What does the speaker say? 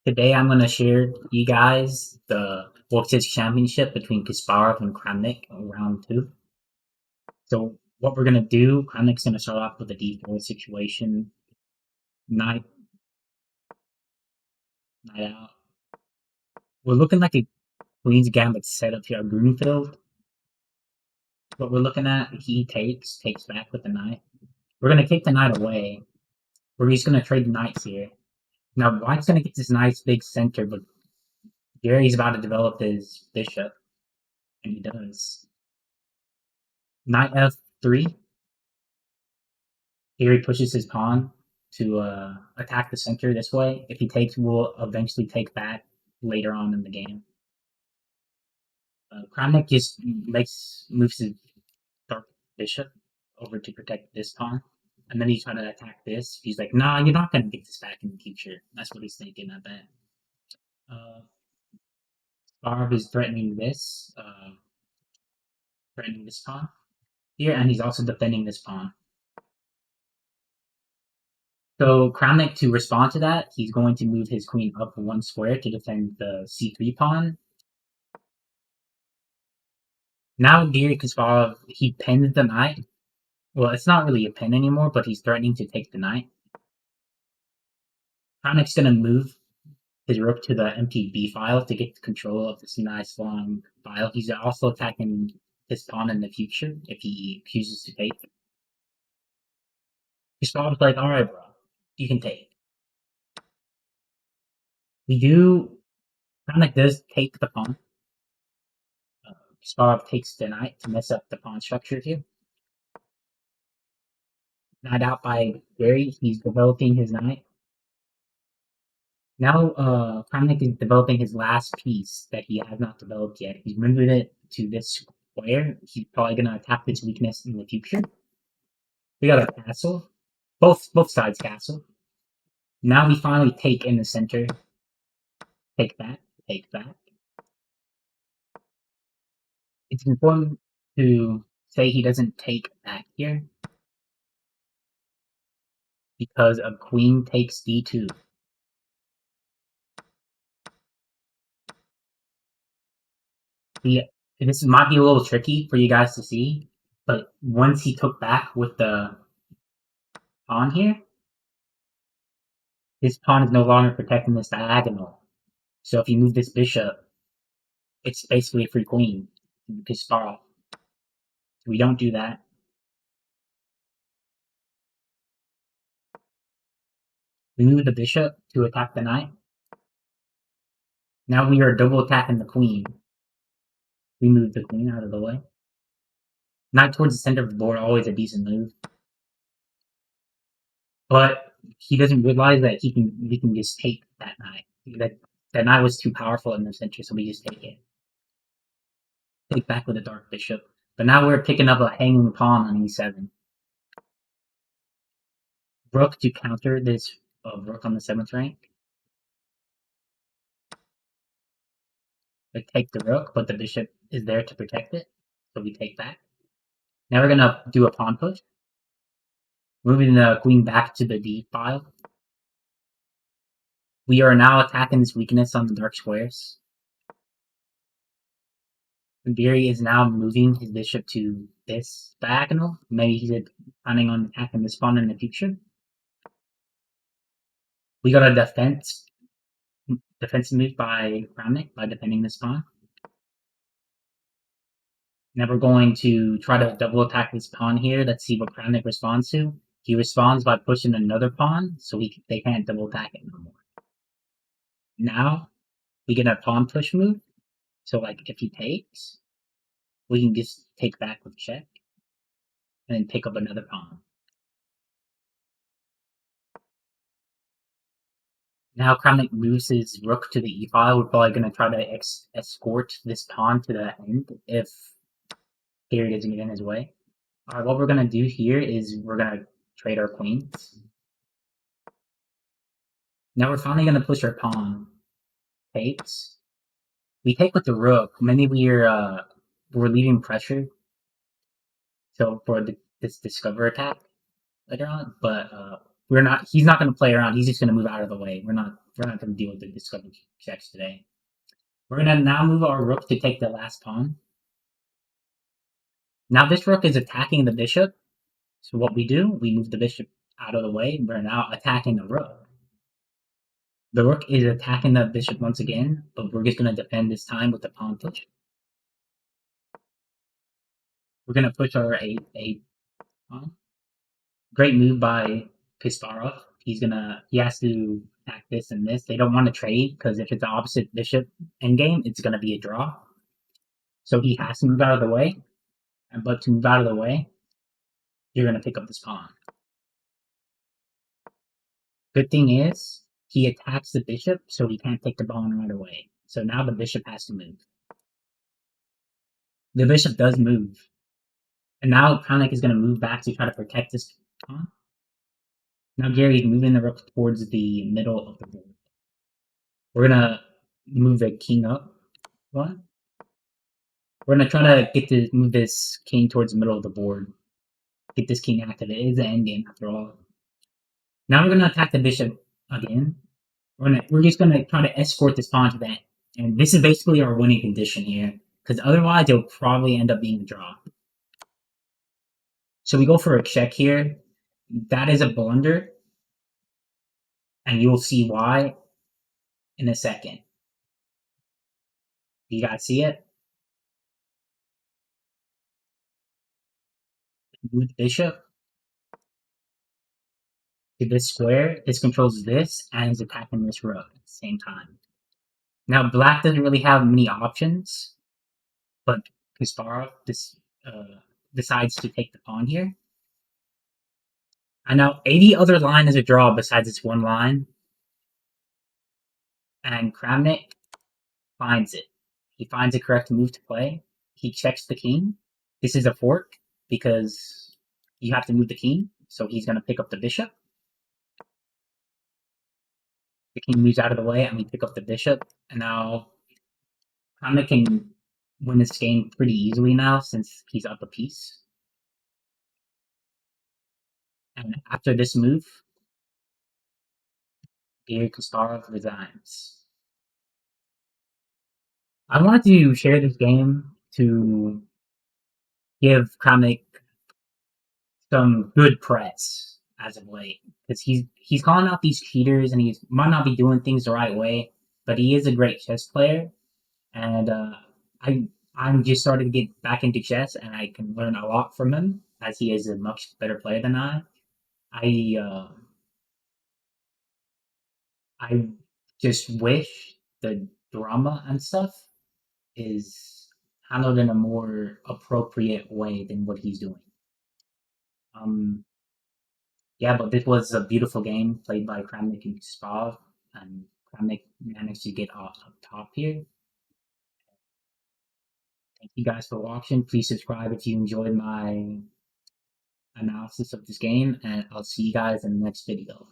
Today I'm going to share with you guys the World Series Championship between Kasparov and Kramnik in round 2. So what we're going to do, Kramnik's going to start off with a d4 situation, knight out. We're looking like a Queen's Gambit setup here, Grunfeld. What we're looking at, he takes back with the knight. We're going to take the knight away. We're just going to trade the knights here. Now White's going to get this nice big center, but Garry's about to develop his bishop, and he does. Knight f3. Here he pushes his pawn to attack the center this way. If he takes, we'll eventually take back later on in the game. Kramnik just moves his dark bishop over to protect this pawn. And then he's trying to attack this. He's like, nah, you're not going to get this back in the future. That's what he's thinking, I bet. Barb is threatening this pawn here, and he's also defending this pawn. So Kramnik, to respond to that, he's going to move his queen up one square to defend the c3 pawn. Now Garry Kasparov, he pins the knight. Well, it's not really a pin anymore, but he's threatening to take the knight. Kramnik's going to move his rook to the empty b file to get control of this nice long file. He's also attacking his pawn in the future if he chooses to take. Kasparov's like, alright bro, you can take. Kramnik does take the pawn. Kasparov takes the knight to mess up the pawn structure here. Knight out by Garry, he's developing his knight. Now Kramnik is developing his last piece that he has not developed yet. He's moving it to this square. He's probably going to attack this weakness in the future. We got a castle. Both sides castle. Now we finally take in the center. Take back. Take back. It's important to say he doesn't take back here, because a queen takes d2. This might be a little tricky for you guys to see, but once he took back with the pawn here, this pawn is no longer protecting this diagonal. So if you move this bishop, it's basically a free queen. Kasparov. We don't do that. We move the bishop to attack the knight. Now we are double attacking the queen. We move the queen out of the way. Knight towards the center of the board, always a decent move. But he doesn't realize that we can just take that knight. That knight was too powerful in the center, so we just take it. Take back with a dark bishop. But now we're picking up a hanging pawn on e7. Rook to counter this rook on the 7th rank. We take the rook, but the bishop is there to protect it, so we take back. Now we're gonna do a pawn push. Moving the queen back to the d file. We are now attacking this weakness on the dark squares. Garry is now moving his bishop to this diagonal. Maybe he's planning on attacking this pawn in the future. We got a defensive move by Kramnik by defending this pawn. Now we're going to try to double attack this pawn here. Let's see what Kramnik responds to. He responds by pushing another pawn, so they can't double attack it no more. Now we get a pawn push move. So like if he takes, we can just take back with check and then pick up another pawn. Now Kramnik moves his rook to the e file. We're probably going to try to escort this pawn to the end if Garry doesn't get in his way. Alright, what we're going to do here is we're going to trade our queens. Now we're finally going to push our pawn. Takes. We take with the rook. Maybe we're leaving pressure. So for this discover attack later on, but He's not going to play around. He's just going to move out of the way. We're not going to deal with the discovery checks today. We're going to now move our rook to take the last pawn. Now this rook is attacking the bishop. So what we do, we move the bishop out of the way. We're now attacking the rook. The rook is attacking the bishop once again, but we're just going to defend this time with the pawn push. We're going to push our a pawn. Great move by Kasparov. He has to attack this and this. They don't want to trade because if it's the opposite bishop endgame, it's going to be a draw. So he has to move out of the way. But to move out of the way, you're going to pick up this pawn. Good thing is, he attacks the bishop, so he can't take the pawn right away. So now the bishop has to move. The bishop does move. And now Kramnik is going to move back to try to protect this pawn. Now Garry's moving the rook towards the middle of the board. We're going to move the king up one. We're going to try to move this king towards the middle of the board. Get this king active. It is an endgame after all. Now we're going to attack the bishop again. We're just going to try to escort this pawn to that. And this is basically our winning condition here. Because otherwise, it'll probably end up being a draw. So we go for a check here. That is a blunder. And you'll see why in a second. You guys see it? Move the bishop to this square. This controls this and is attacking this rook at the same time. Now, black doesn't really have many options, but Kasparov decides to take the pawn here. And now, any other line is a draw besides this one line. And Kramnik finds it. He finds the correct move to play. He checks the king. This is a fork because you have to move the king. So he's going to pick up the bishop. The king moves out of the way and we pick up the bishop. And now Kramnik can win this game pretty easily now since he's up a piece. And after this move, Garry Kasparov resigns. I wanted to share this game to give Kramnik some good press as of late because he's calling out these cheaters and he might not be doing things the right way, but he is a great chess player, and I'm just starting to get back into chess and I can learn a lot from him as he is a much better player than I. I just wish the drama and stuff is handled in a more appropriate way than what he's doing. Yeah, but this was a beautiful game played by Kramnik and Kasparov, and Kramnik managed to get up top here. Thank you guys for watching. Please subscribe if you enjoyed my analysis of this game, and I'll see you guys in the next video.